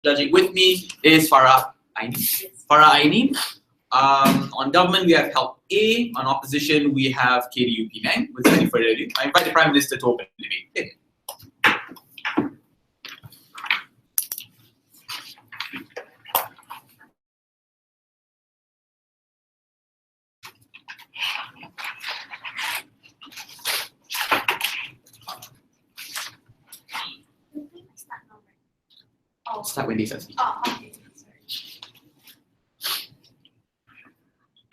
Judging with me is Farah Aini. Yes. Farah Aini. On government, we have HEP-A. On opposition, we have KDU Penang. Without any further ado, I invite the Prime Minister to open the debate. Okay. Start when they start speaking. Okay.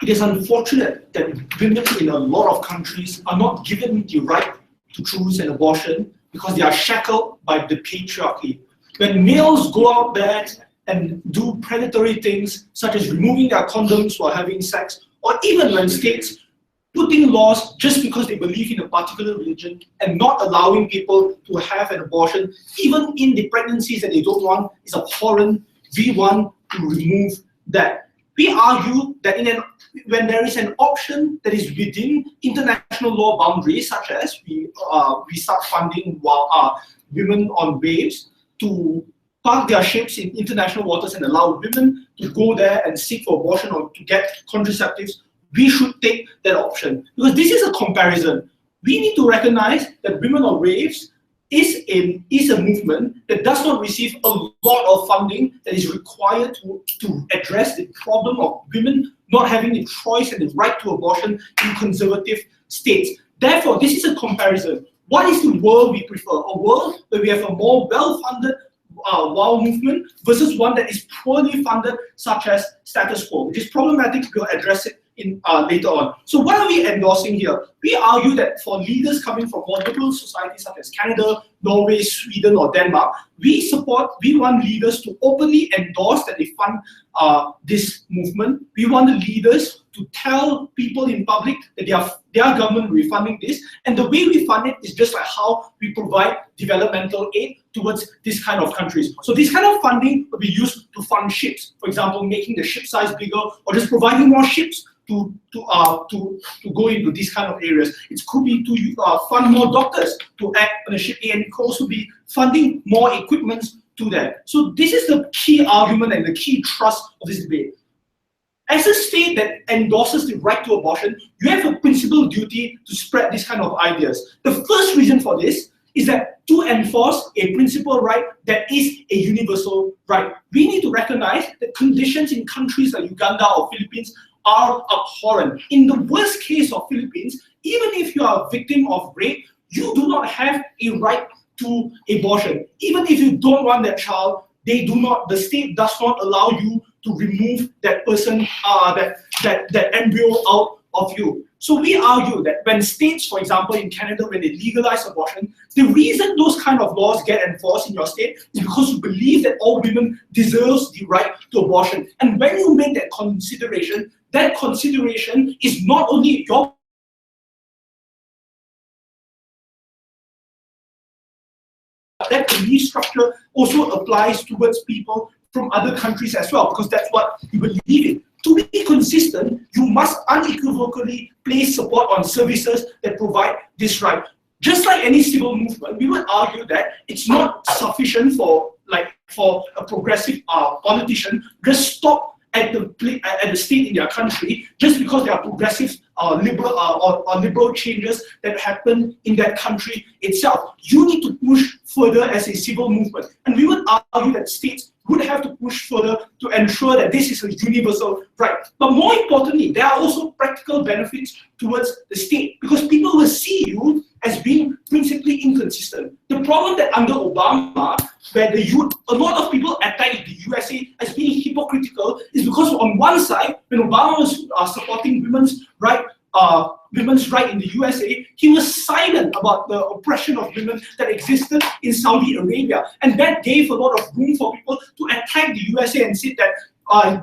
It is unfortunate that women in a lot of countries are not given the right to choose an abortion because they are shackled by the patriarchy. When males go out there and do predatory things such as removing their condoms while having sex, or even when states putting laws just because they believe in a particular religion and not allowing people to have an abortion, even in the pregnancies that they don't want, is abhorrent. We want to remove that. We argue that when there is an option that is within international law boundaries, such as we start funding women on waves to park their ships in international waters and allow women to go there and seek for abortion or to get contraceptives, we should take that option. Because this is a comparison. We need to recognize that Women on Waves is a movement that does not receive a lot of funding that is required to address the problem of women not having the choice and the right to abortion in conservative states. Therefore, this is a comparison. What is the world we prefer? A world where we have a more well-funded WOW movement versus one that is poorly funded, such as status quo, which is problematic. We'll address it in later on. So what are we endorsing here? We argue that for leaders coming from more liberal societies such as Canada, Norway, Sweden, or Denmark, we want leaders to openly endorse that they fund this movement. We want the leaders to tell people in public that their government will be funding this, and the way we fund it is just like how we provide developmental aid towards this kind of countries. So this kind of funding will be used to fund ships, for example, making the ship size bigger, or just providing more ships to go into these kind of areas. It could be to fund more doctors to act on the ship, and it could also be funding more equipment to that. So this is the key argument and the key thrust of this debate. As a state that endorses the right to abortion, you have a principal duty to spread these kind of ideas. The first reason for this is that to enforce a principal right that is a universal right, we need to recognize that conditions in countries like Uganda or Philippines are abhorrent. In the worst case of Philippines, even if you are a victim of rape, you do not have a right to abortion. Even if you don't want that child, the state does not allow you to remove that person, that embryo out of you. So we argue that when states, for example, in Canada, when they legalize abortion, the reason those kind of laws get enforced in your state is because you believe that all women deserve the right to abortion. And when you make that consideration is not only your that belief structure also applies towards people from other countries as well, because that's what you believe in. To be consistent, you must unequivocally place support on services that provide this right. Just like any civil movement, we would argue that it's not sufficient for a progressive politician just stop at the state in their country just because there are progressive liberal changes that happen in that country itself. You need to push further as a civil movement, and we would argue that states would have to push further to ensure that this is a universal right. But more importantly, there are also practical benefits towards the state, because people will see you as being principally inconsistent. The problem that under Obama, where a lot of people attack the USA as being hypocritical, is because on one side, when Obama was supporting women's right in the USA, he was silent about the oppression of women that existed in Saudi Arabia, and that gave a lot of room for people to attack the USA and say that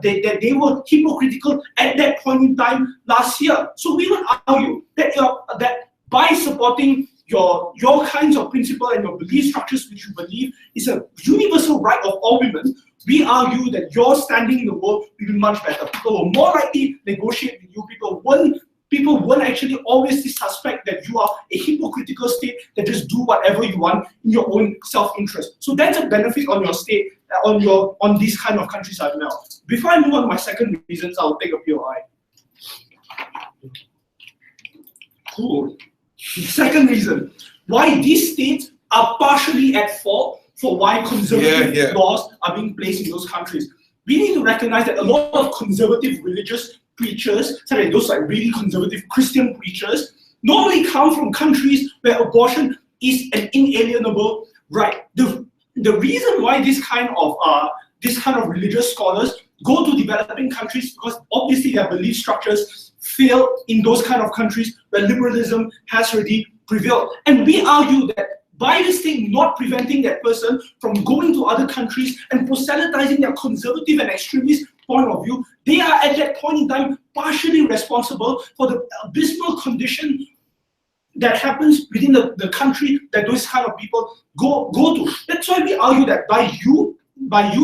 they were hypocritical at that point in time last year. So we would argue that by supporting your kinds of principle and your belief structures, which you believe is a universal right of all women, we argue that your standing in the world will be much better. People will more likely negotiate with you. People won't people won't actually always suspect that you are a hypocritical state that just do whatever you want in your own self-interest. So that's a benefit on your state, on these kind of countries as well. Before I move on to my second reasons, I'll take a POI. Cool. Second reason, why these states are partially at fault for why conservative laws are being placed in those countries. We need to recognize that a lot of conservative religious preachers, such as those like really conservative Christian preachers, normally come from countries where abortion is an inalienable right. The reason why this kind of religious scholars go to developing countries because obviously their belief structures fail in those kind of countries where liberalism has already prevailed. And we argue that by this thing not preventing that person from going to other countries and proselytizing their conservative and extremist point of view, they are at that point in time partially responsible for the abysmal condition that happens within the country that those kind of people go to. That's why we argue that by you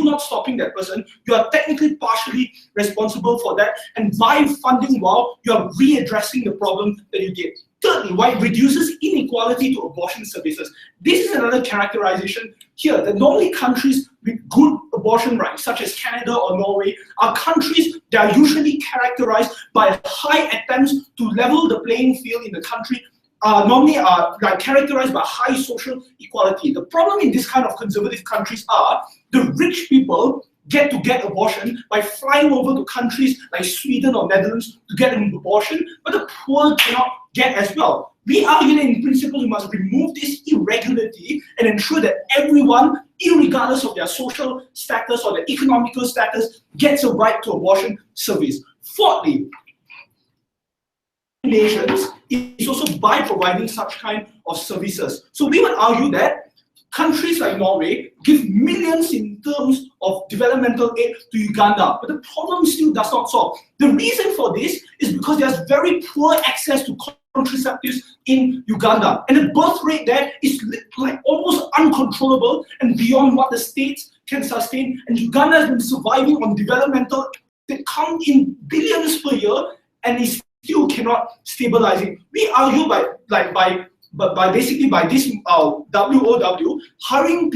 not stopping that person, you are technically partially responsible for that, and by funding WOW, you are readdressing the problem that you get. Thirdly, why it reduces inequality to abortion services. This is another characterization here, that normally countries with good abortion rights, such as Canada or Norway, are countries that are usually characterized by high attempts to level the playing field in the country, normally are characterized by high social equality. The problem in this kind of conservative countries are the rich people get abortion by flying over to countries like Sweden or Netherlands to get an abortion, but the poor cannot get as well. We argue that in principle we must remove this irregularity and ensure that everyone, irregardless of their social status or their economical status, gets a right to abortion service. Fourthly, nations is also by providing such kind of services. So we would argue that countries like Norway give millions in terms of developmental aid to Uganda, but the problem still does not solve. The reason for this is because there's very poor access to contraceptives in Uganda, and the birth rate there is like almost uncontrollable and beyond what the states can sustain, and Uganda has been surviving on developmental that count in billions per year and is still cannot stabilize it. We argue by basically by this WOW having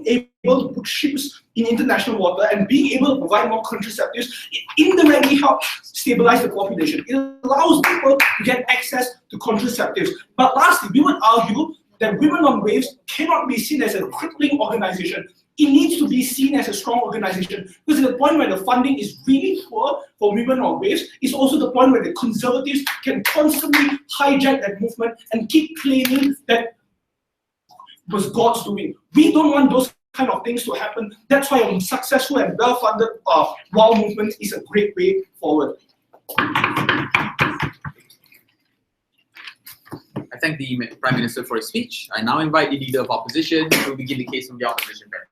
able to put ships in international water and being able to provide more contraceptives, it indirectly helps stabilize the population. It allows people to get access to contraceptives. But lastly, we would argue that Women on Waves cannot be seen as a crippling organization. It needs to be seen as a strong organization, because at the point where the funding is really poor for Women on Waves, it's also the point where the conservatives can constantly hijack that movement and keep claiming that it was God's doing. We don't want those kind of things to happen. That's why a successful and well-funded WOW movement is a great way forward. I thank the Prime Minister for his speech. I now invite the Leader of Opposition to begin the case from the opposition bench.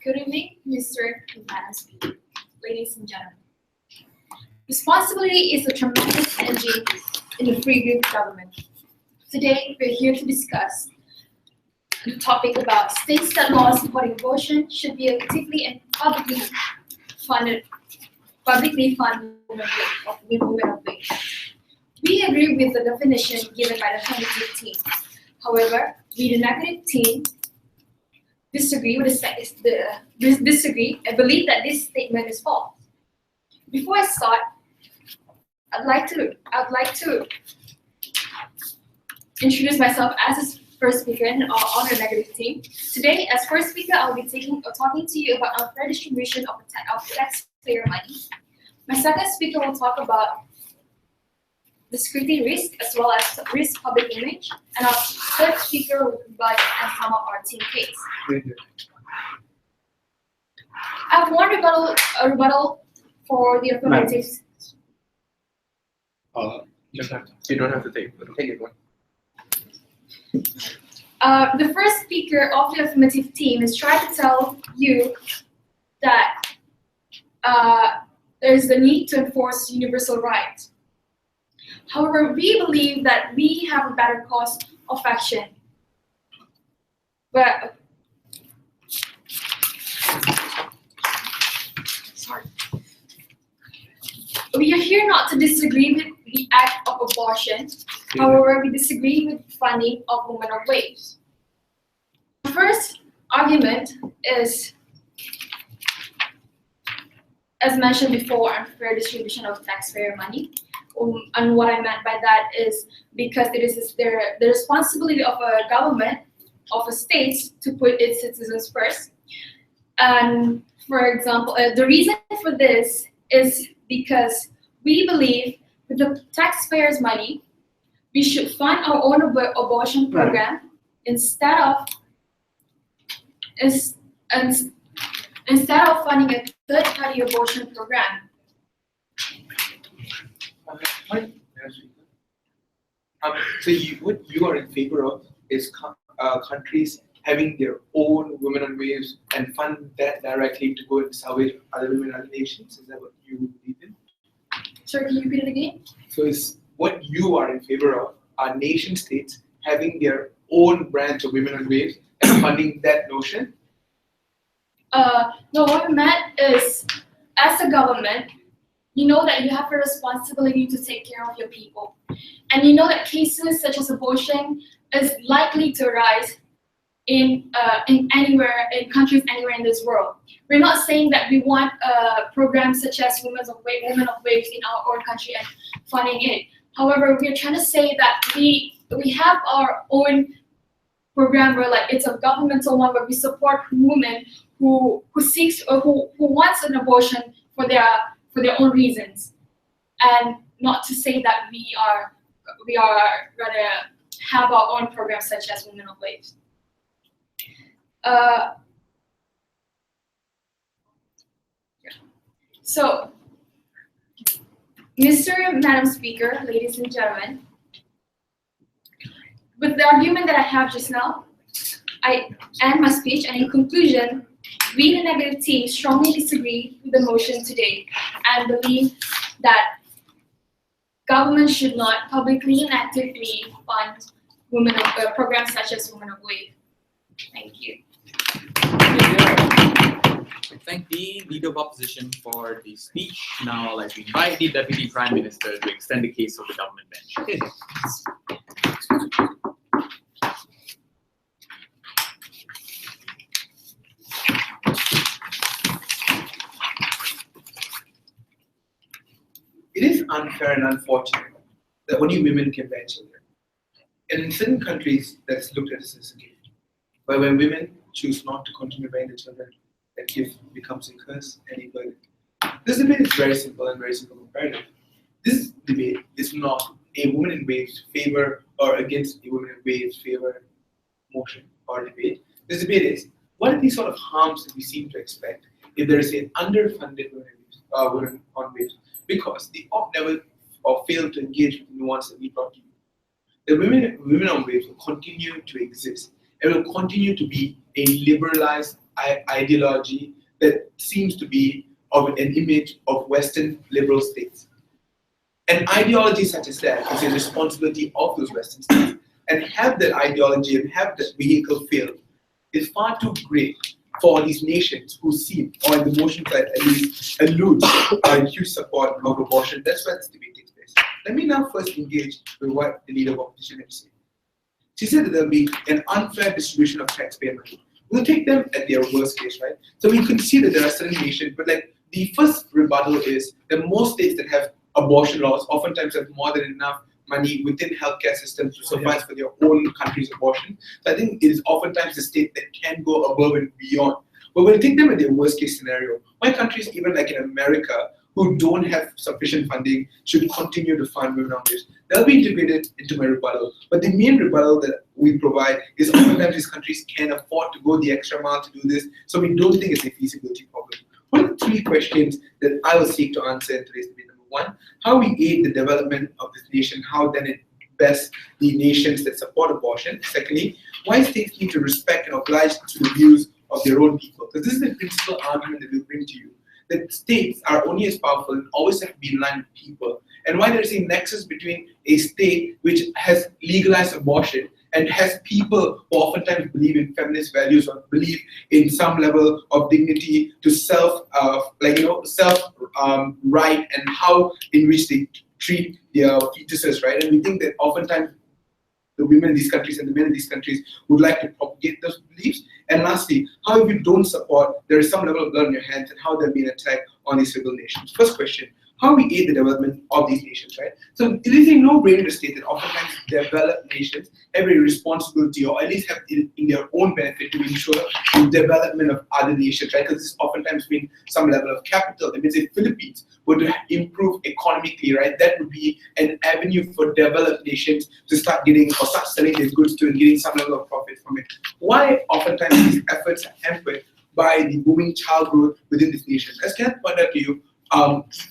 Good evening, Mr. Madam, ladies and gentlemen. Responsibility is a tremendous engine in the free government. Today, we're here to discuss the topic about states that laws supporting abortion should be actively and publicly funded women of wage. We agree with the definition given by the cognitive team. However, we, the negative team, disagree and believe that this statement is false. Before I start, I'd like to introduce myself as a first speaker on the negative team. Today, as first speaker, I'll be talking to you about unfair distribution of taxpayer money. My second speaker will talk about the security risk as well as risk public image, and our third speaker will provide and sum up our team case. I have one rebuttal for the affirmatives. You don't have to take it. Take it one. The first speaker of the affirmative team is trying to tell you that there is the need to enforce universal rights. However, we believe that we have a better cause of action. But sorry. We are here not to disagree with the act of abortion. However, we disagree with funding of women of waves. The first argument is, as mentioned before, unfair distribution of taxpayer money. And what I meant by that is because it is the responsibility of a government, of a state, to put its citizens first. And for example, the reason for this is because we believe with the taxpayers' money, we should fund our own abortion program instead of funding a third-party abortion program. So what you are in favor of is countries having their own women on waves and fund that directly to go and salvage other women in other nations? Is that what you believe in? Sorry, can you repeat it again? So is what you are in favor of are nation states having their own branch of women on waves and funding that notion? No, what I meant is, as a government, you know that you have a responsibility to take care of your people. And you know that cases such as abortion is likely to arise in countries anywhere in this world. We're not saying that we want programs such as Women of Waves in our own country and funding it. However, we're trying to say that we have our own program where it's a governmental one where we support women who seeks or who wants an abortion for their own reasons, and not to say that we are rather have our own programs such as Women of Waves. So, Mr. and Madam Speaker, ladies and gentlemen, with the argument that I have just now, I end my speech, and in conclusion, we in the negative team strongly disagree with the motion today and believe that government should not publicly and actively fund programs such as Women of Wave. Thank you. I thank the Leader of Opposition for the speech. Now I'd like to invite the Deputy Prime Minister to extend the case of the government bench. It is unfair and unfortunate that only women can bear children. And in certain countries, that's looked at as a gift. But when women choose not to continue bearing the children, that gift becomes a curse and a burden. This debate is very simple and very simple comparative. This debate is not a woman in waves favor or against a woman in waves favor motion or debate. This debate is, what are these sort of harms that we seem to expect if there is an underfunded women on waves? Because the op never or failed to engage with the nuance that we brought to you. The women on waves will continue to exist. It will continue to be a liberalized ideology that seems to be of an image of Western liberal states. An ideology such as that is a responsibility of those Western states. And have that ideology and have that vehicle fail is far too great for these nations who seem, or in the motion that at least allude, are in huge support of abortion. That's why this debate takes place. Let me now first engage with what the Leader of Opposition had to say. She said that there will be an unfair distribution of taxpayer money. We'll take them at their worst case, right? So we can see that there are certain nations, but the first rebuttal is that most states that have abortion laws oftentimes have more than enough money within healthcare systems to suffice for their own country's abortion. So I think it is oftentimes the state that can go above and beyond. But we'll take them at their worst case scenario. Why countries, even like in America, who don't have sufficient funding, should continue to fund women on waves? They'll be integrated into my rebuttal. But the main rebuttal that we provide is oftentimes these countries can't afford to go the extra mile to do this, so we don't think it's a feasibility problem. What are the three questions that I will seek to answer in today's debate? Number one, how we aid the development of this nation, how then it best the nations that support abortion. Secondly, why states need to respect and oblige to the views of their own people. Because this is the principal argument that we'll bring to you, that states are only as powerful and always have to be in line with people. And why there's a nexus between a state which has legalized abortion and has people who oftentimes believe in feminist values or believe in some level of dignity to self right and how in which they treat their fetuses, right? And we think that oftentimes the women in these countries and the men in these countries would like to propagate those beliefs. And lastly, how if you don't support, there is some level of blood on your hands and how they're being attacked on these civil nations. First question, how we aid the development of these nations, right? So it is a no-brainer to state that oftentimes developed nations have a responsibility, or at least have in their own benefit, to ensure the development of other nations, right? Because this oftentimes means some level of capital. That means if Philippines were to improve economically, right, that would be an avenue for developed nations to start getting or start selling their goods to and getting some level of profit from it. Why oftentimes these efforts are hampered by the booming child growth within these nations? As Kenneth pointed out to you,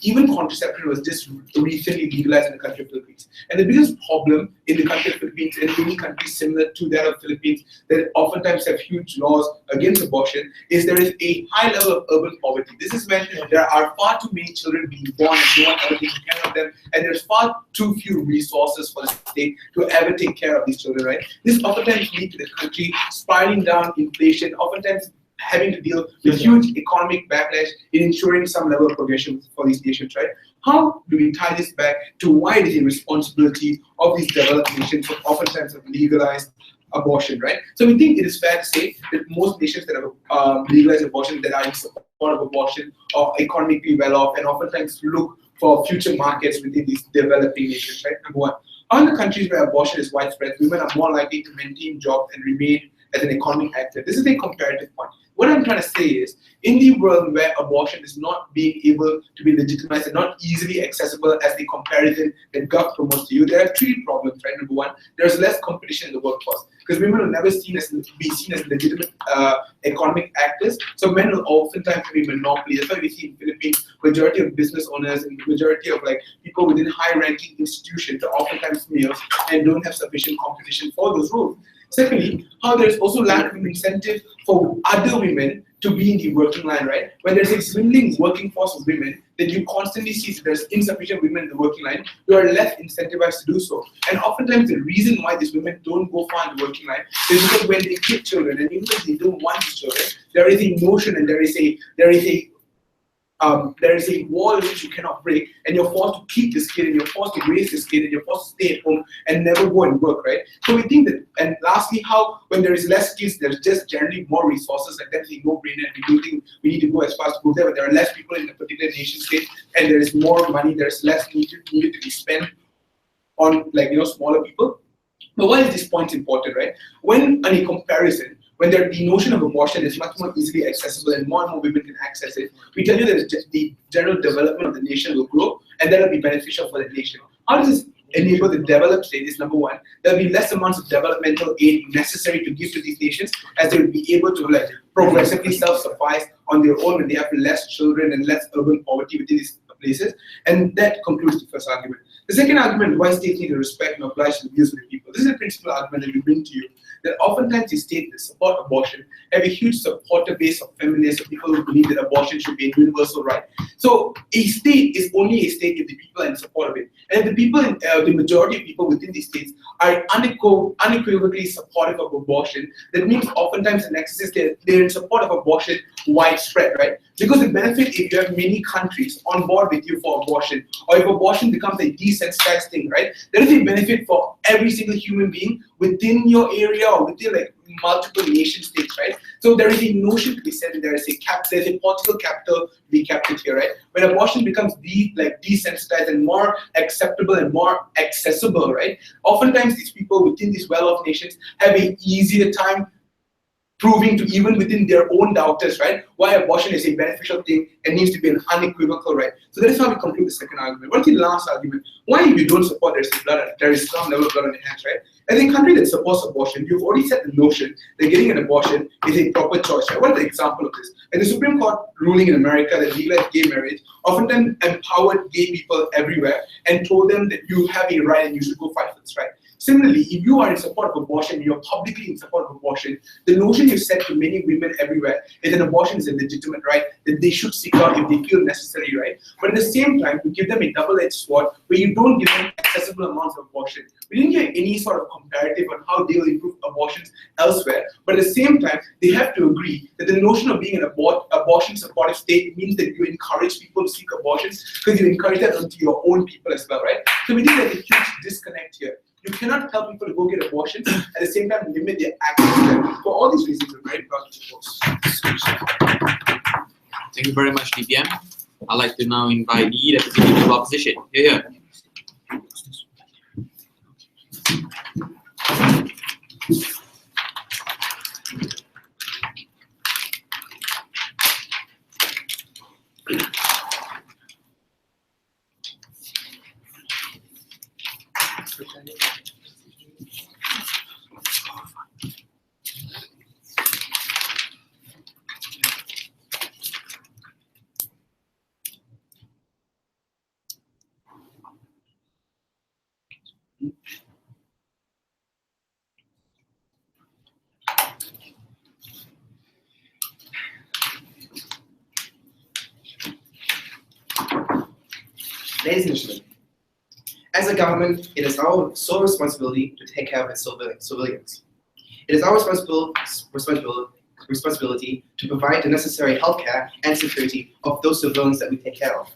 even contraception was just recently legalized in the country of Philippines. And the biggest problem in the country of Philippines and many countries similar to that of Philippines that oftentimes have huge laws against abortion is there is a high level of urban poverty. This is when there are far too many children being born and no one ever takes care of them, and there's far too few resources for the state to ever take care of these children, right? This oftentimes leads to the country spiraling down inflation, oftentimes having to deal with huge economic backlash in ensuring some level of progression for these nations, right? How do we tie this back to why it is a responsibility of these developed nations who oftentimes have legalized abortion, right? So we think it is fair to say that most nations that have legalized abortion, that are in support of abortion, are economically well off and oftentimes look for future markets within these developing nations, right? Number one. In the countries where abortion is widespread, women are more likely to maintain jobs and remain as an economic actor. This is a comparative point. What I'm trying to say is, in the world where abortion is not being able to be legitimized and not easily accessible as the comparison that Gov promotes to you, there are three problems, right? Number one, there's less competition in the workforce because women will never be seen as legitimate economic actors. So men will oftentimes have a monopoly. That's why we see in the Philippines, majority of business owners and majority of people within high-ranking institutions are oftentimes males and don't have sufficient competition for those roles. Secondly, how there's also lack of incentive for other women to be in the working line, right? When there's a dwindling working force of women, that you constantly see that there's insufficient women in the working line, you are less incentivized to do so. And oftentimes the reason why these women don't go far in the working line is because when they get children, and even if they don't want these children, there is a notion and there is a wall which you cannot break, and you're forced to keep this kid, and you're forced to raise this kid, and you're forced to stay at home and never go and work, right? So we think that, and lastly, how when there is less kids, there's just generally more resources, and that's a no-brainer, and we do think we need to go as fast as go there, but there are less people in a particular nation state, and there is more money, there's less needed to be spent on smaller people. But why is this point important, right? When on a comparison, when the notion of abortion is much more easily accessible and more women can access it, we tell you that the general development of the nation will grow, and that will be beneficial for the nation. How does this enable the developed state? Is number one, there will be less amounts of developmental aid necessary to give to these nations, as they will be able to progressively self-suffice on their own when they have less children and less urban poverty within these places. And that concludes the first argument. The second argument, why states need to respect and oblige to the views of the people. This is a principal argument that we bring to you, that oftentimes the states that support abortion have a huge supporter base of feminists, of people who believe that abortion should be a universal right. So a state is only a state if the people are in support of it. And if the people, the majority of people within these states are unequivocally supportive of abortion, that means oftentimes the nexus is they're in support of abortion widespread, right? Because the benefit, if you have many countries on board with you for abortion, or if abortion becomes a desensitized thing, right? There is a benefit for every single human being within your area or within multiple nation states, right? So there is a notion to be said that there's a political capital to be captured here, right? When abortion becomes desensitized and more acceptable and more accessible, right? Oftentimes these people within these well-off nations have an easier time proving to even within their own doubters, right, why abortion is a beneficial thing and needs to be an unequivocal right. So that is how we conclude the second argument. What's the last argument? Why if you don't support, there is some level of blood on your hands, right? As a country that supports abortion, you've already set the notion that getting an abortion is a proper choice, right? What is the example of this? And the Supreme Court ruling in America that legalized gay marriage oftentimes empowered gay people everywhere and told them that you have a right and you should go fight for this right. Similarly, if you are in support of abortion, you're publicly in support of abortion, the notion you said to many women everywhere is that abortion is a legitimate right, that they should seek out if they feel necessary, right? But at the same time, you give them a double-edged sword where you don't give them accessible amounts of abortion. We didn't get any sort of comparative on how they will improve abortions elsewhere, but at the same time, they have to agree that the notion of being an abortion-supportive state means that you encourage people to seek abortions because you encourage that onto your own people as well, right? So we think there's a huge disconnect here. You cannot tell people to go get abortions, at the same time limit their access to them. For all these reasons, we're very proud to support. Thank you very much, DPM. I'd like to now invite the representative of opposition. Here. Ladies and gentlemen, as a government, it is our sole responsibility to take care of its civilians. It is our responsibility to provide the necessary healthcare and security of those civilians that we take care of.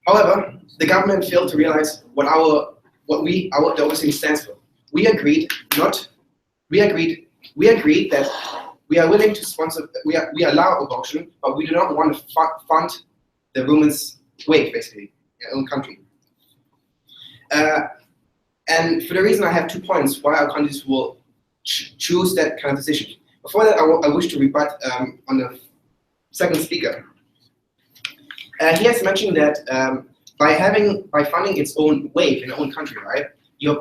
However, the government failed to realize what our overseeing stands for. We agreed that we are willing to sponsor. We allow abortion, but we do not want to fund the woman's wage, basically, in our own country. And for the reason, I have 2 points why our countries will choose that kind of decision. Before that, I wish to rebut on the second speaker. He has mentioned that by funding its own wave in its own country, right, you're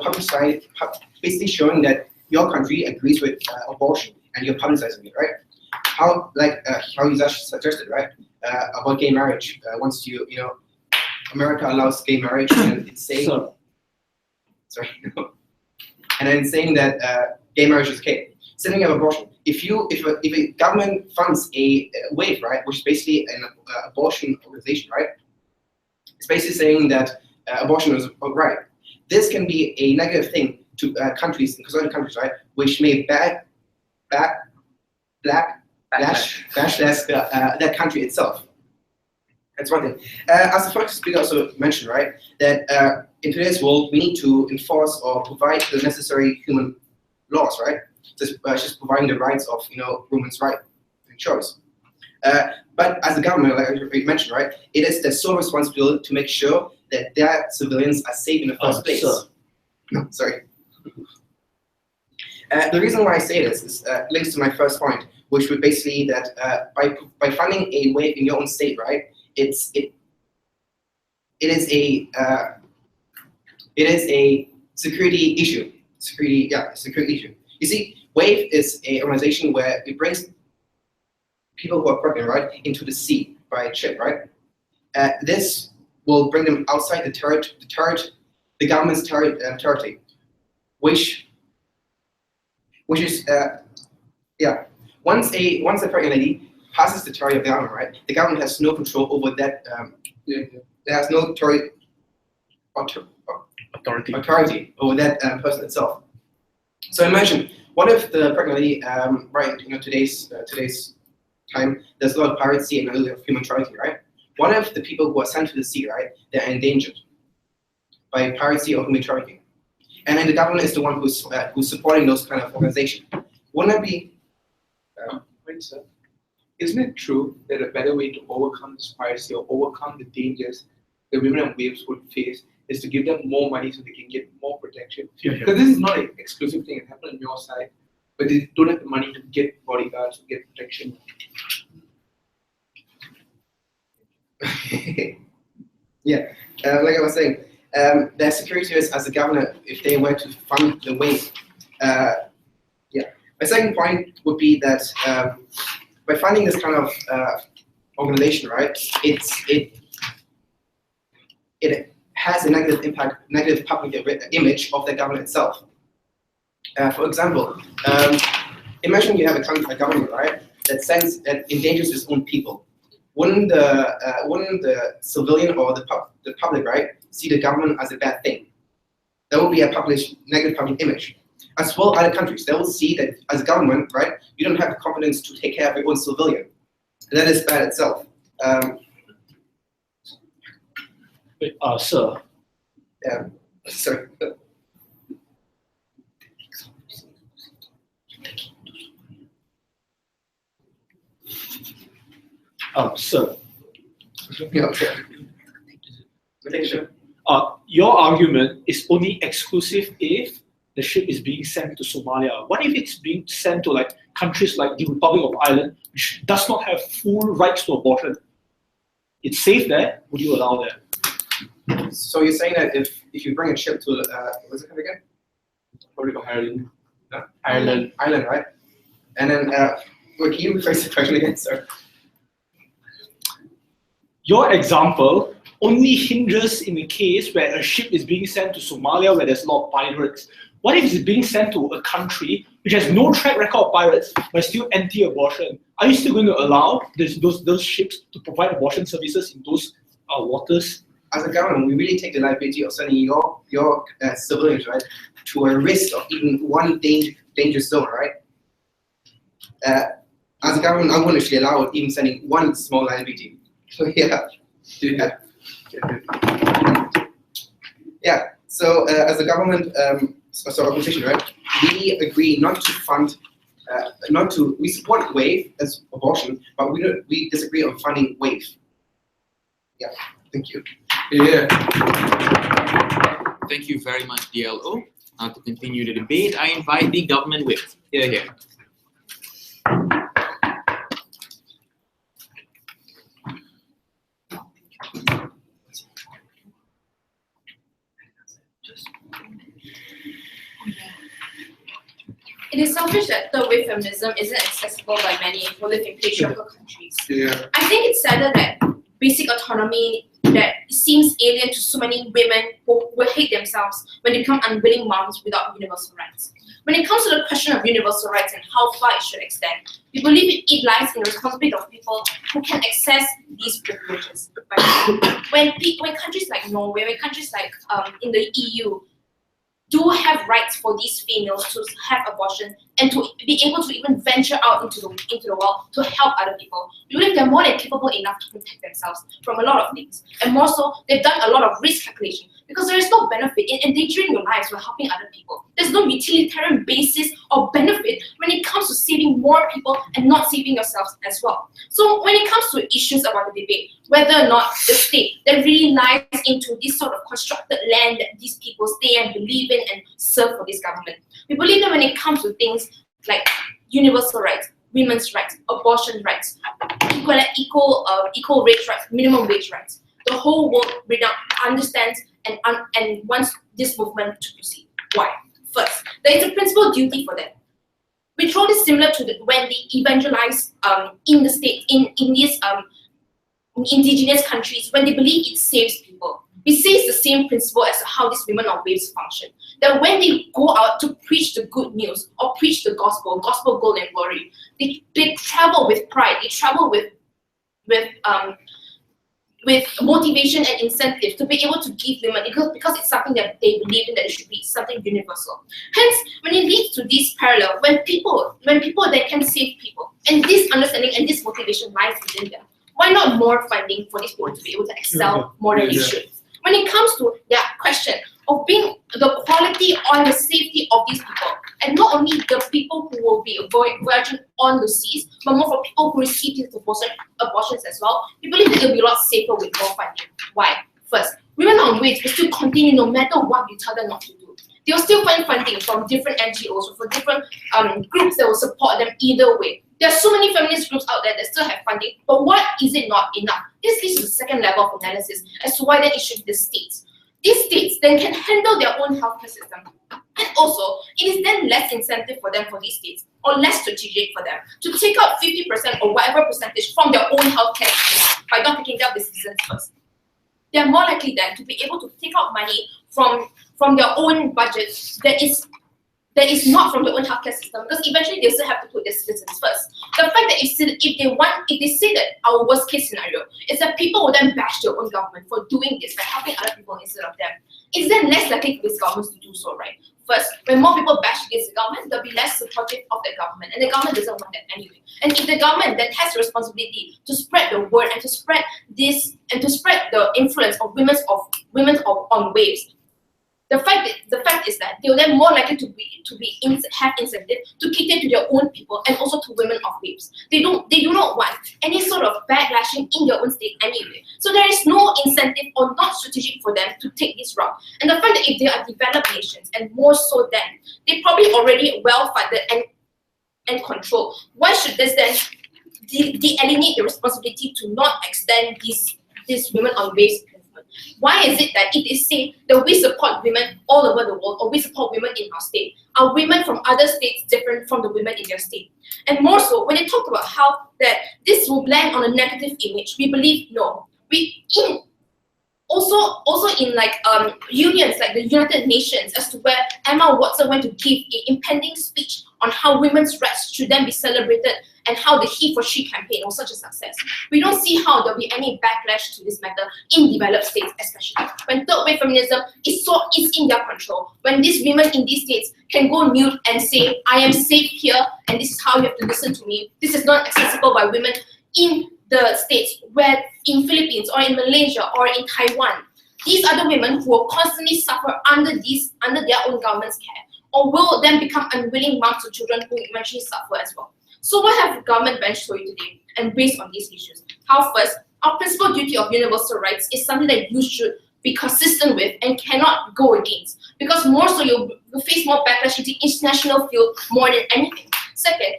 basically showing that your country agrees with abortion, and you're publicizing it, right? How you suggested, right? About gay marriage. Once America allows gay marriage, and it's saying, and then saying that gay marriage is okay. Same thing of abortion. If a government funds a wave, right, which is basically an abortion organization, right, it's basically saying that abortion is right. This can be a negative thing to countries, conservative countries, right, which may backlash that country itself. That's one thing. As the first speaker also mentioned, right, that in today's world we need to enforce or provide the necessary human laws, right? Just providing the rights of women's right and choice. But as a government, like I mentioned, right, it is their sole responsibility to make sure that their civilians are safe in the first place. No, sorry. The reason why I say this is links to my first point, which would basically that by funding a wave in your own state, right, it is a security issue. Security issue. You see, WAVE is an organization where it brings people who are pregnant, right, into the sea by ship, right. This will bring them outside the government's territory, which is once a pregnant lady passes the territory of the government, right, the government has no control over that. There has no authority over that person itself. So imagine, what if the pregnant lady, right, today's time, there's a lot of piracy and a lot of human trafficking, right? What if the people who are sent to the sea, right, they're endangered by piracy or human trafficking, and then the government is the one who's supporting those kind of organizations? Wouldn't that be? Wait, sir. Isn't it true that a better way to overcome this piracy or overcome the dangers that women on waves would face is to give them more money so they can get more protection? Because this is not an exclusive thing that happened on your side, but they don't have the money to get bodyguards, to get protection. Yeah, like I was saying, their security risk as a government if they were to fund the wave. My second point would be that by funding this kind of organization, right, it has a negative impact, negative public image of the government itself. For example, imagine you have a government, right, that endangers its own people. Wouldn't the civilian or the public, right, see the government as a bad thing? That would be a negative public image. As well, other countries, they will see that as a government, right, you don't have the confidence to take care of your own civilian. And that is bad itself. Wait, sir. Yeah, sorry. Sir. Yeah, okay. Your argument is only exclusive if the ship is being sent to Somalia. What if it's being sent to like countries like the Republic of Ireland, which does not have full rights to abortion? It's safe there. Would you allow that? So you're saying that if you bring a ship to what's it called again? Republic of Ireland. No? Ireland. Ireland, right? And then wait, can you rephrase the question again, sir? Your example only hinges in the case where a ship is being sent to Somalia where there's a lot of pirates. What if it's being sent to a country which has no track record of pirates but still anti-abortion? Are you still going to allow those ships to provide abortion services in those waters? As a government, we really take the liability of sending your civilians, right, to a risk of even one danger zone, right? As a government, I wouldn't actually allow even sending one small liability. So yeah. Yeah. So as a government, organization, right, we agree not to fund, we support WAVE as abortion, but we disagree on funding WAVE. Yeah. Thank you. Yeah. Thank you very much, DLO. Now to continue the debate, I invite the government whip. Here. It is selfish that third-wave feminism isn't accessible by many who live in patriarchal countries. Yeah. I think it's sadder that basic autonomy that seems alien to so many women who will hate themselves when they become unwilling moms without universal rights. When it comes to the question of universal rights and how far it should extend, we believe it lies in the responsibility of people who can access these privileges. When countries like Norway, when countries like in the EU do have rights for these females to have abortion and to be able to even venture out into the world to help other people. We believe they're more than capable enough to protect themselves from a lot of things. And more so, they've done a lot of risk calculation because there is no benefit in endangering your lives while helping other people. There's no utilitarian basis or benefit when it comes to saving more people and not saving yourselves as well. So when it comes to issues about the debate, whether or not the state that really lies into this sort of constructed land that these people stay and believe in and serve for this government, we believe that when it comes to things like universal rights, women's rights, abortion rights, equal wage rights, minimum wage rights, the whole world right now understands and wants this movement to proceed. Why? First, there is a principal duty for them. We throw this similar to when they evangelize in the state, in these indigenous countries, when they believe it saves people. We say it's the same principle as how these women on waves function. That when they go out to preach the good news or preach the gospel, gold and glory, they travel with pride. They travel with motivation and incentive to be able to give women because it's something that they believe in, that it should be something universal. Hence, when it leads to this parallel, when people that can save people, and this understanding and this motivation lies within them, why not more funding for these people to be able to excel more than they should? When it comes to their question of being the quality or the safety of these people, and not only the people who will be virgin on the seas, but more for people who receive these abortions as well, we believe that it will be a lot safer with more funding. Why? First, women on waves will still continue no matter what you tell them not to do. They'll still find funding from different NGOs or from different groups that will support them either way. There are so many feminist groups out there that still have funding, but why is it not enough? This leads to the second level of analysis as to why then it should be the states. These states then can handle their own healthcare system. And also, it is then less incentive for them, for these states, or less strategic for them, to take out 50% or whatever percentage from their own healthcare by not taking care of the citizens first. they are more likely then to be able to take out money from their own budget that is not from their own healthcare system, because eventually they still have to put their citizens first. The fact that if they say that our worst case scenario is that people will then bash their own government for doing this, by helping other people instead of them, it's then less likely for these governments to do so, right? First, when more people bash against the government, they'll be less supportive of the government, and the government doesn't want that anyway. And if the government then has the responsibility to spread the word and to spread this and to spread the influence of women on waves, the fact is that they will then more likely have incentive to cater to their own people and also to women of waves. They do not want any sort of backlashing in their own state anyway. So there is no incentive or not strategic for them to take this route. And the fact that if they are developed nations, and more so then, they're probably already well funded and controlled, why should this then alienate the responsibility to not extend these women on waves? Why is it that if they say that we support women all over the world, or we support women in our state, are women from other states different from the women in their state? And more so, when they talk about how that this will land on a negative image, we believe no. Also in like unions like the United Nations, as to where Emma Watson went to give an impending speech on how women's rights should then be celebrated and how the He for She campaign was such a success. We don't see how there'll be any backlash to this matter in developed states, especially when third wave feminism is in their control. When these women in these states can go mute and say, I am safe here and this is how you have to listen to me. This is not accessible by women in the states, where in Philippines or in Malaysia or in Taiwan. These are the women who will constantly suffer under their own government's care, or will then become unwilling moms to children who eventually suffer as well. So what have the government bench told you today, and based on these issues? How first, our principal duty of universal rights is something that you should be consistent with and cannot go against, because more so you'll face more backlash in the international field more than anything. Second,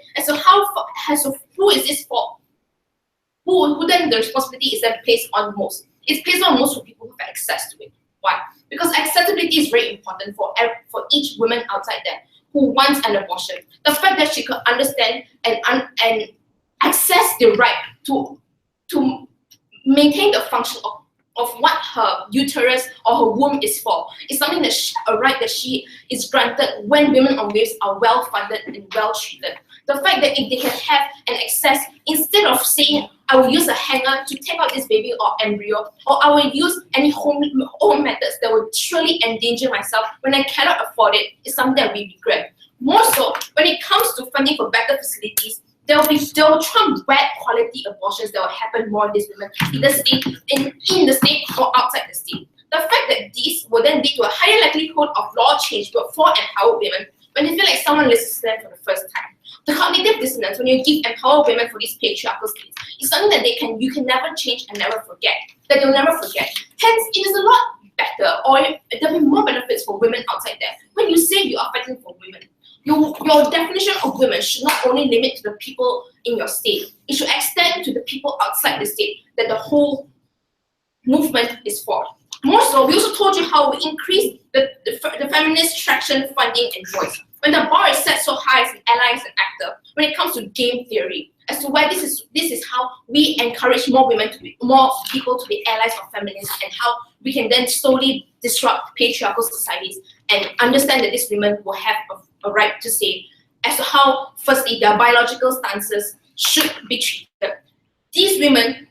who is this for? Who then the responsibility is then placed on most? It's placed on most for people who have access to it. Why? Because accessibility is very important for each woman outside there who wants an abortion. The fact that she could understand and access the right to maintain the function of what her uterus or her womb is for is something that a right that she is granted when women on waves are well funded and well treated. The fact that if they can have an access, instead of saying, I will use a hanger to take out this baby or embryo, or I will use any home methods that will truly endanger myself when I cannot afford it, is something that we regret. More so, when it comes to funding for better facilities, there will trump bad quality abortions that will happen more in this women in the state or outside the state. The fact that these will then lead to a higher likelihood of law change for empowered women when they feel like someone listens to them for the first time. The cognitive dissonance when you give empowered women for these patriarchal states is something that you can never change and never forget, that they'll never forget. Hence, it is a lot better, or there'll be more benefits for women outside there. When you say you are fighting for women, your definition of women should not only limit to the people in your state, it should extend to the people outside the state that the whole movement is for. More so, we also told you how we increase the feminist traction, funding, and voice. When the bar is set so high as an ally, as an actor, when it comes to game theory, as to why this is how we encourage more people to be allies of feminism, and how we can then slowly disrupt patriarchal societies and understand that these women will have a right to say as to how, firstly, their biological stances should be treated. These women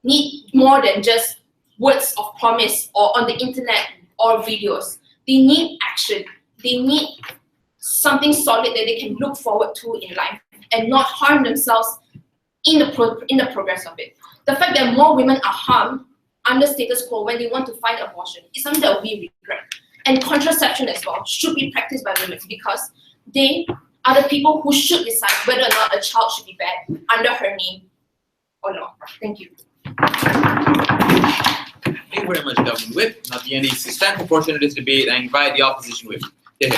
need more than just words of promise or on the internet or videos. They need action. They need something solid that they can look forward to in life and not harm themselves in the progress of it. The fact that more women are harmed under status quo when they want to find abortion is something that we regret. And contraception as well should be practiced by women, because they are the people who should decide whether or not a child should be born under her name or not. Thank you. Thank you very much, Government Whip. Now, the end is time for portion of this debate. I invite the opposition whip. Here.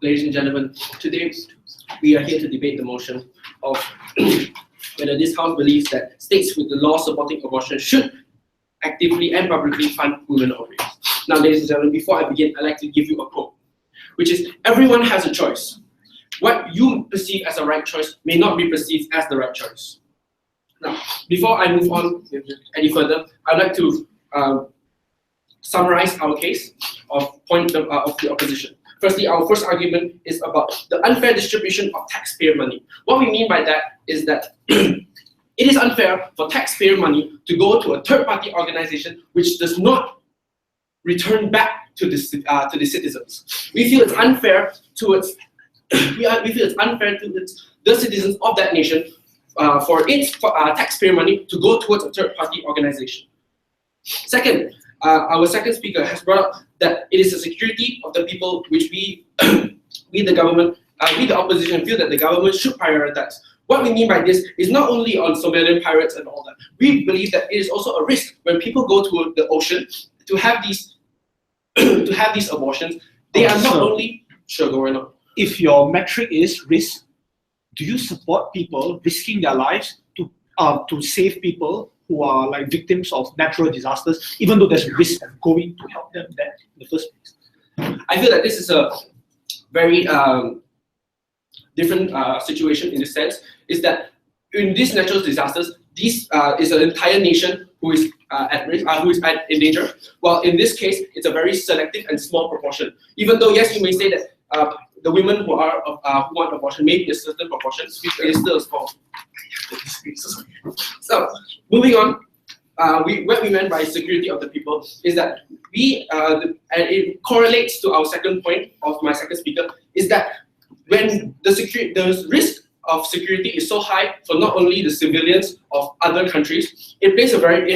ladies and gentlemen, today we are here to debate the motion of whether this House believes that states with the law supporting abortion should actively and publicly fund women or rapes. Now, ladies and gentlemen, before I begin, I'd like to give you a quote, which is, everyone has a choice. What you perceive as a right choice may not be perceived as the right choice. Now, before I move on any further, I'd like to summarize our case of the opposition. Firstly, our first argument is about the unfair distribution of taxpayer money. What we mean by that is that it is unfair for taxpayer money to go to a third-party organization which does not return back to the citizens. We feel it's unfair towards the citizens of that nation for its taxpayer money to go towards a third-party organization. Second, our second speaker has brought up that it is the security of the people which we the government, we the opposition feel that the government should prioritize. What we mean by this is not only on Somalian pirates and all that. We believe that it is also a risk when people go to the ocean to have these abortions. They are not only going on. If your metric is risk, do you support people risking their lives to save people who are like victims of natural disasters, even though there's risk of going to help them there in the first place? I feel that this is a very different situation in the sense, is that in these natural disasters, this is an entire nation who is at risk, who is in danger. While in this case, it's a very selective and small proportion. Even though, yes, you may say that the women who want abortion may be a certain proportion, it is still small. So, moving on, what we meant by security of the people is that and it correlates to our second point of my second speaker, is that when the risk of security is so high for not only the civilians of other countries, it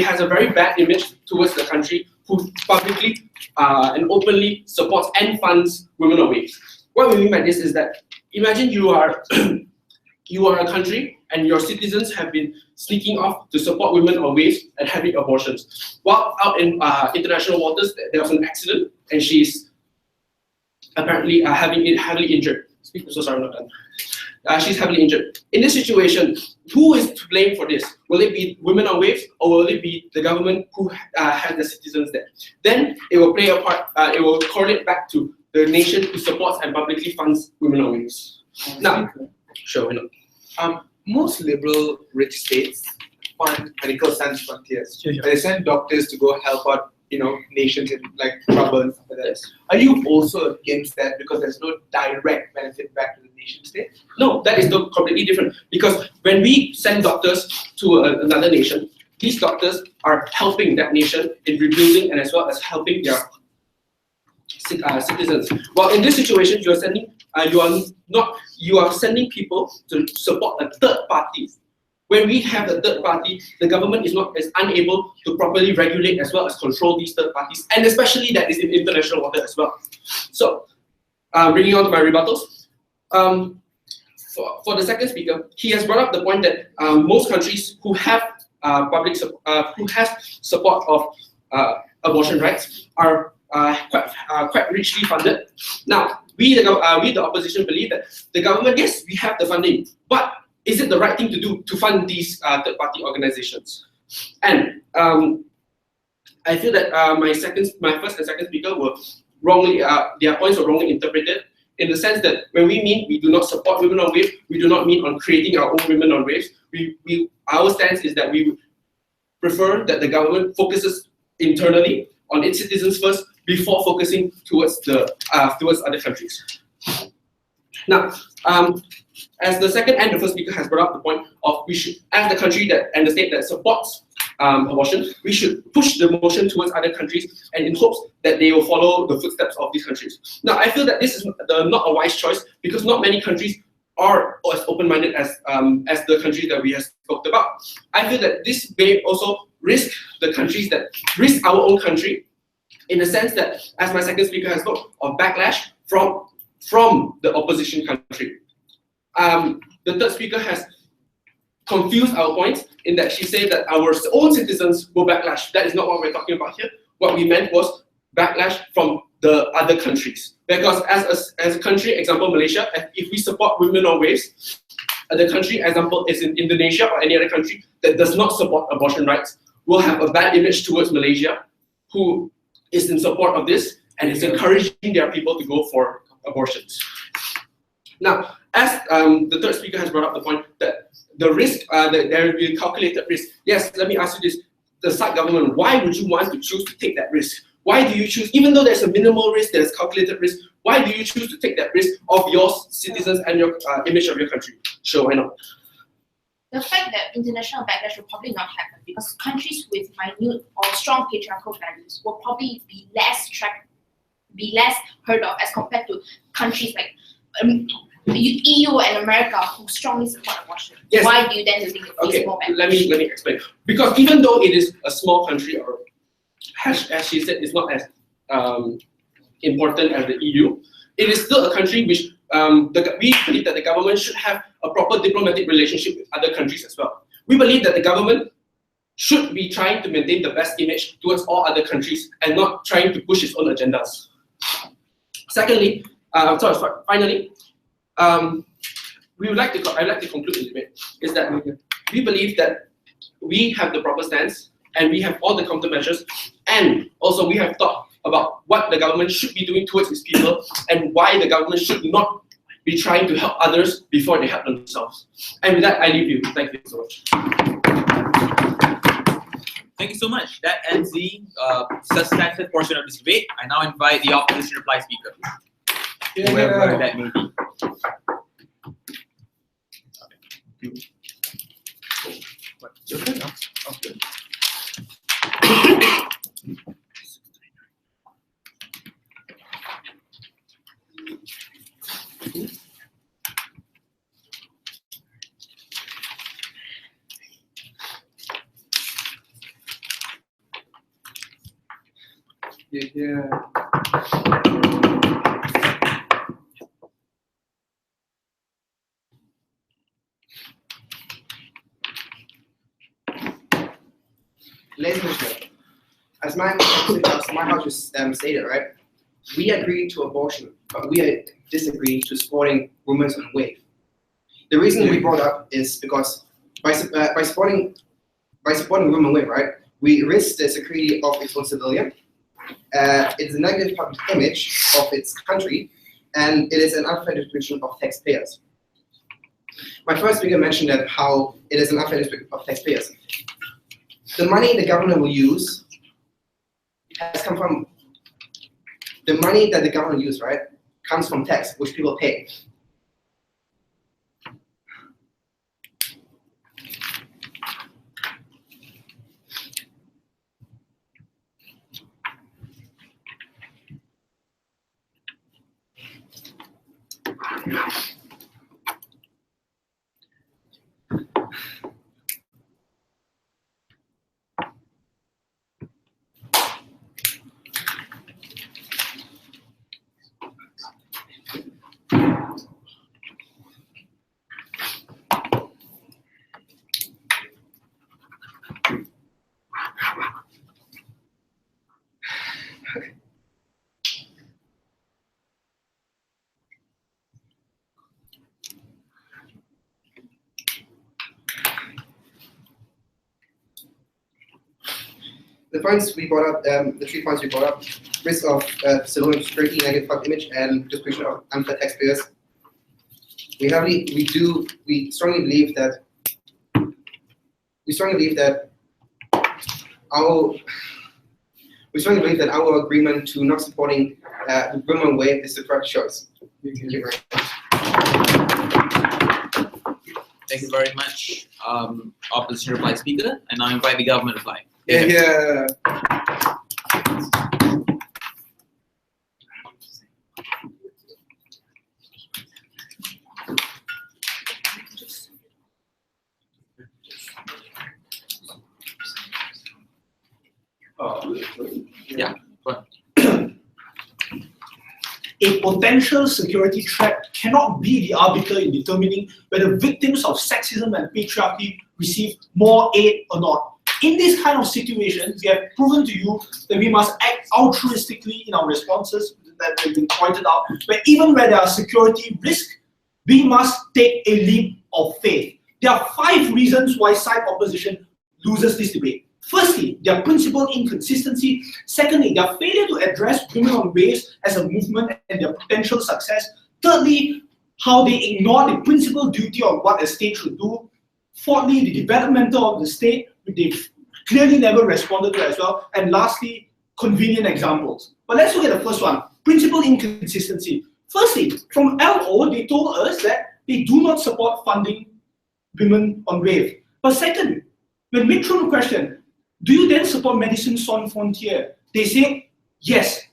has a very bad image towards the country who publicly and openly supports and funds women or rapes. What we mean by this is that, imagine you are a country and your citizens have been sneaking off to support women or rapes and having abortions. While out in international waters, there was an accident and she's apparently heavily injured. I'm so sorry, I'm not done. She's heavily injured. In this situation, who is to blame for this? Will it be women on waves, or will it be the government who has the citizens there? Then it will play a part. It will correlate back to the nation who supports and publicly funds women on waves. Now, sure, why not? Most liberal rich states fund medical science frontiers. Yeah. They send doctors to go help out, nations in like trouble and stuff like that. Are you also against that because there's no direct benefit back to the nation state? No, that is completely different. Because when we send doctors to another nation, these doctors are helping that nation in rebuilding and as well as helping their citizens. Well, in this situation, you are sending people to support a third party. When we have a third party, the government is unable to properly regulate as well as control these third parties, and especially that is in international water as well. So, bringing on to my rebuttals. For the second speaker, he has brought up the point that most countries who have support of abortion rights are quite richly funded. Now, we the opposition believe that the government, yes, we have the funding, but is it the right thing to do to fund these third-party organizations? And I feel that my first and second speaker were wrongly, their points were wrongly interpreted, in the sense that when we mean we do not support women on waves, we do not mean on creating our own women on waves. Our stance is that we prefer that the government focuses internally on its citizens first before focusing towards other countries. Now, as the second and the first speaker has brought up the point of we should, as the country and the state that supports abortion, we should push the motion towards other countries and in hopes that they will follow the footsteps of these countries. Now, I feel that this is not a wise choice because not many countries are as open-minded as the countries that we have spoke about. I feel that this may also risk the countries that risk our own country, in the sense that, as my second speaker has spoke, of backlash from the opposition country. The third speaker has confused our points in that she said that our own citizens will backlash. That is not what we're talking about here. What we meant was backlash from the other countries. Because as a country, example Malaysia, if we support women on waves, the country, example, is in Indonesia or any other country that does not support abortion rights, will have a bad image towards Malaysia, who is in support of this and is encouraging their people to go for abortions. Now, as the third speaker has brought up the point that the risk, that there will be a calculated risk. Yes, let me ask you this, the SARC government, why would you want to choose to take that risk? Why do you choose, even though there's a minimal risk, there's calculated risk, why do you choose to take that risk of your citizens and your image of your country? Sure, why not? The fact that international backlash will probably not happen because countries with minute or strong patriarchal values will probably be less heard of as compared to countries like the EU and America who strongly support abortion. Yes. Why do you then think it Okay, face more backlash? let me explain. Because even though it is a small country, or as she said, it's not as important as the EU, it is still a country which we believe that the government should have a proper diplomatic relationship with other countries as well. We believe that the government should be trying to maintain the best image towards all other countries and not trying to push its own agendas. Secondly, finally, I'd like to conclude a little bit, is that we believe that we have the proper stance and we have all the countermeasures, and also we have thought about what the government should be doing towards its people and why the government should not be trying to help others before they help themselves. And with that, I leave you. Thank you so much. Thank you so much. That ends the substantive portion of this debate. I now invite the opposition reply speaker, whoever that may be. What? Your turn now? Oh, good. Yeah. Ladies and gentlemen, as my house just stated, right? We agree to abortion, but we disagree to supporting women on wave. The reason we brought up is because by supporting women on wave, right, we risk the security of its own civilian. It's a negative public image of its country, and it is an unfair distribution of taxpayers. My first speaker mentioned that how it is an unfair distribution of taxpayers. The money the government will use has come from the money that the government uses, right? Comes from tax, which people pay. The points we brought up, the 3 points we brought up: risk of civilian security, negative public image, and distribution of unfair taxpayers. We strongly believe that our agreement to not supporting the women wave is the correct choice. Thank you very much. Thank you very much, opposition reply speaker, and I invite the government reply. Yeah. Yeah. A potential security threat cannot be the arbiter in determining whether victims of sexism and patriarchy receive more aid or not. in this kind of situations, we have proven to you that we must act altruistically in our responses that have been pointed out, but even where there are security risks, we must take a leap of faith. There are 5 reasons why side opposition loses this debate. Firstly, their principal inconsistency. Secondly, their failure to address women on waves as a movement and their potential success. Thirdly, how they ignore the principal duty of what a state should do. Fourthly, the developmental of the state, which they've clearly never responded to as well. And lastly, convenient examples. But let's look at the first one, principal inconsistency. Firstly, from LO, they told us that they do not support funding women on wave. But second, when we throw the question, do you then support Médecins Sans Frontières? They say, yes.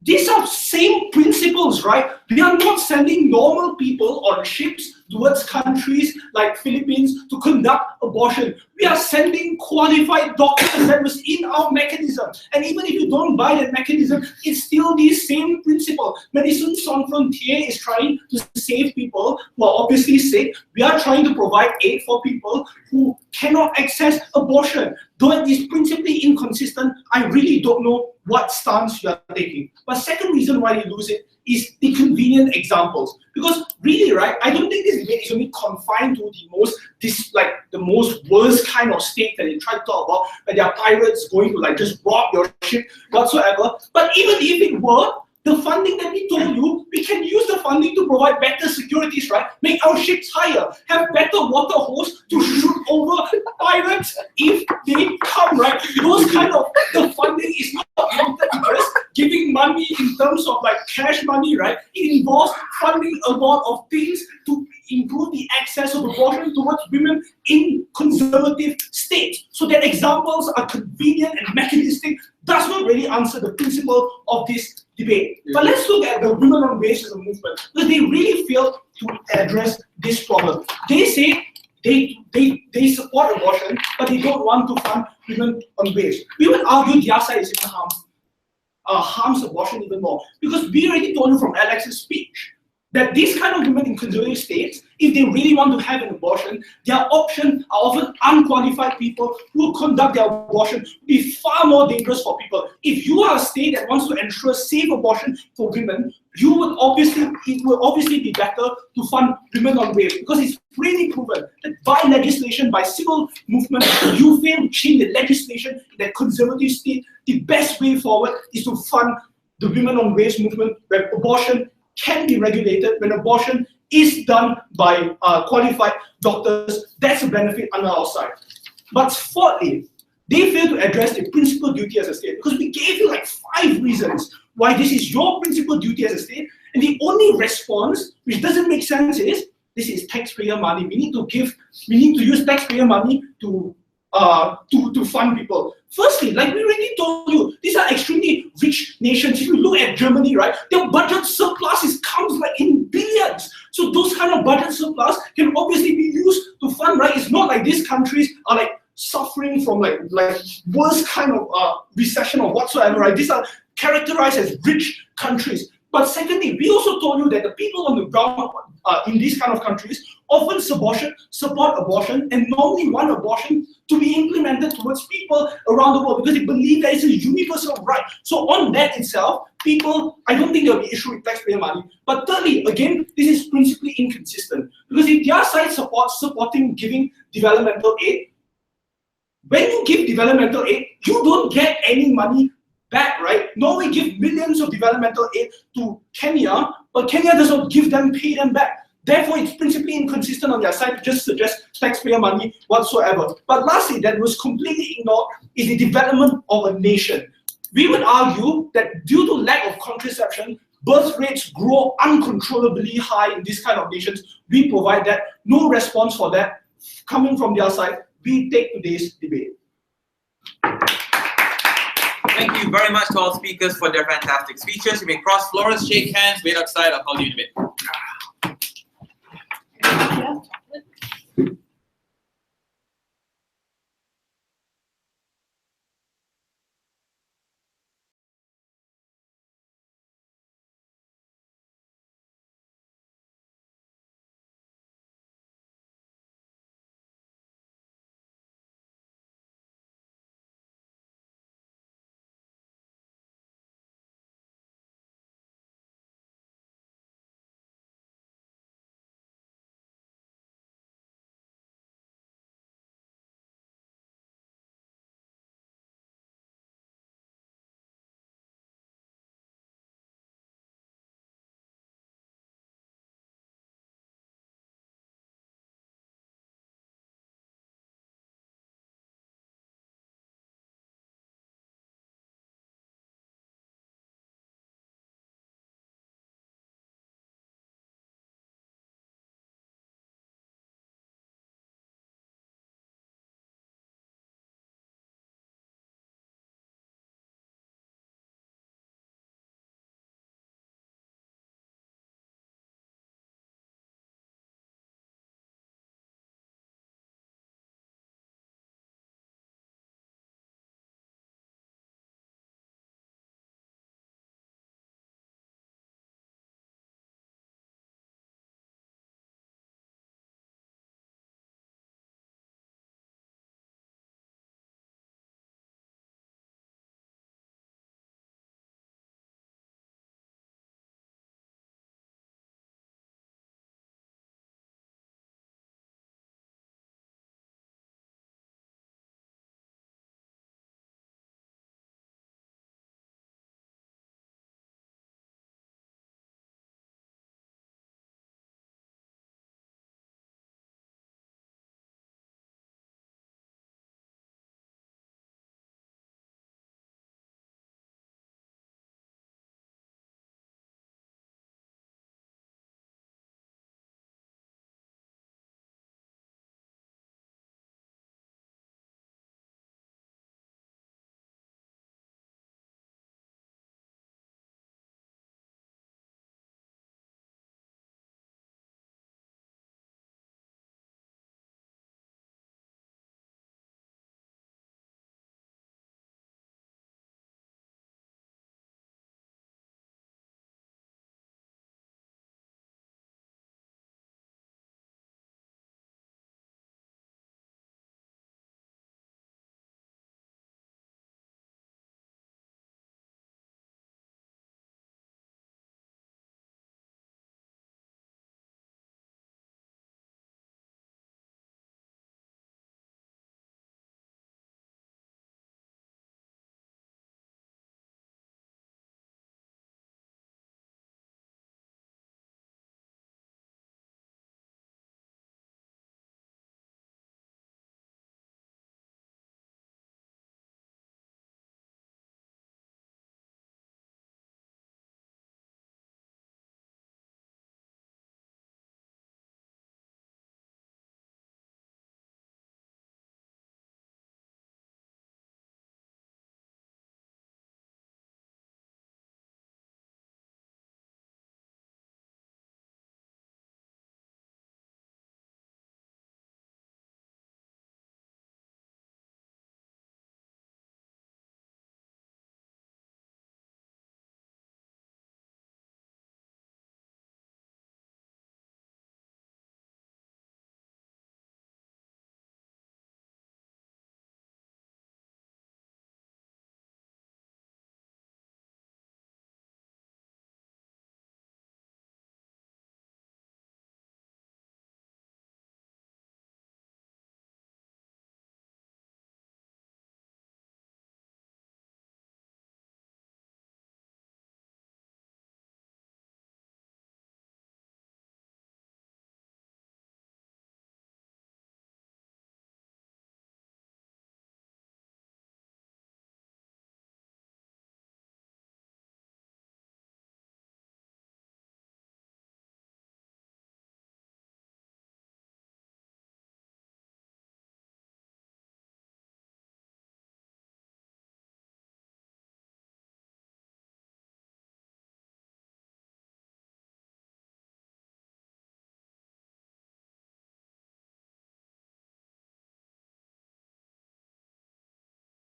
These are same principles, right? We are not sending normal people on ships towards countries like Philippines to conduct abortion. We are sending qualified doctors that was in our mechanism. And even if you don't buy that mechanism, it's still the same principle. Médecins Sans Frontières is trying to save people who are obviously sick. We are trying to provide aid for people who cannot access abortion. Though it is principally inconsistent, I really don't know what stance you are taking. But second reason why you lose it is the convenient examples. Because really, right, I don't think this debate is only confined to the most worst kind of state that they try to talk about, where there are pirates going to just rob your ship whatsoever. But even if it were, the funding that we told you, we can use the funding to provide better securities, right? Make our ships higher, have better water hose to shoot over pirates if they come, right? Those kind of, the funding is not limited to just giving money in terms of cash money, right? It involves funding a lot of things to improve the access of abortion towards women in conservative states. So that examples are convenient and mechanistic does not really answer the principle of this debate. But let's look at the women on waves as a movement, because they really failed to address this problem. They say they support abortion, but they don't want to fund women on waves. We would argue their side is even harms abortion even more, because we already told you from Alex's speech that these kind of women in conservative states, if they really want to have an abortion, their options are often unqualified people who conduct their abortion will be far more dangerous for people. If you are a state that wants to ensure safe abortion for women, it will obviously be better to fund women on waves, because it's really proven that by legislation, by civil movement, you fail to change the legislation in that conservative state. The best way forward is to fund the women on waves movement, where abortion can be regulated, when abortion is done by qualified doctors. That's a benefit on our side. But fourthly, they fail to address the principal duty as a state, because we gave you 5 reasons why this is your principal duty as a state, and the only response, which doesn't make sense, is this is taxpayer money. We need to use taxpayer money to fund people. Firstly, like we already told you, these are extremely rich nations. If you look at Germany, right, their budget surplus comes in billions. So those kind of budget surplus can obviously be used to fund, right? It's not like these countries are suffering from worst kind of recession or whatsoever, right? These are characterized as rich countries. But secondly, we also told you that the people on the ground in these kind of countries often support abortion and normally want abortion to be implemented towards people around the world, because they believe that it's a universal right. So on that itself, people, I don't think there will be issue with taxpayer money. But thirdly, again, this is principally inconsistent, because if their side supporting giving developmental aid, when you give developmental aid, you don't get any money back, right? Norway give millions of developmental aid to Kenya, but Kenya doesn't pay them back. Therefore, it's principally inconsistent on their side to just suggest taxpayer money whatsoever. But lastly, that was completely ignored is the development of a nation. We would argue that due to lack of contraception, birth rates grow uncontrollably high in these kind of nations. We provide that. No response for that coming from their side. We take today's debate. Thank you very much to all speakers for their fantastic speeches. You may cross floors, shake hands, wait outside. I'll call you in a bit.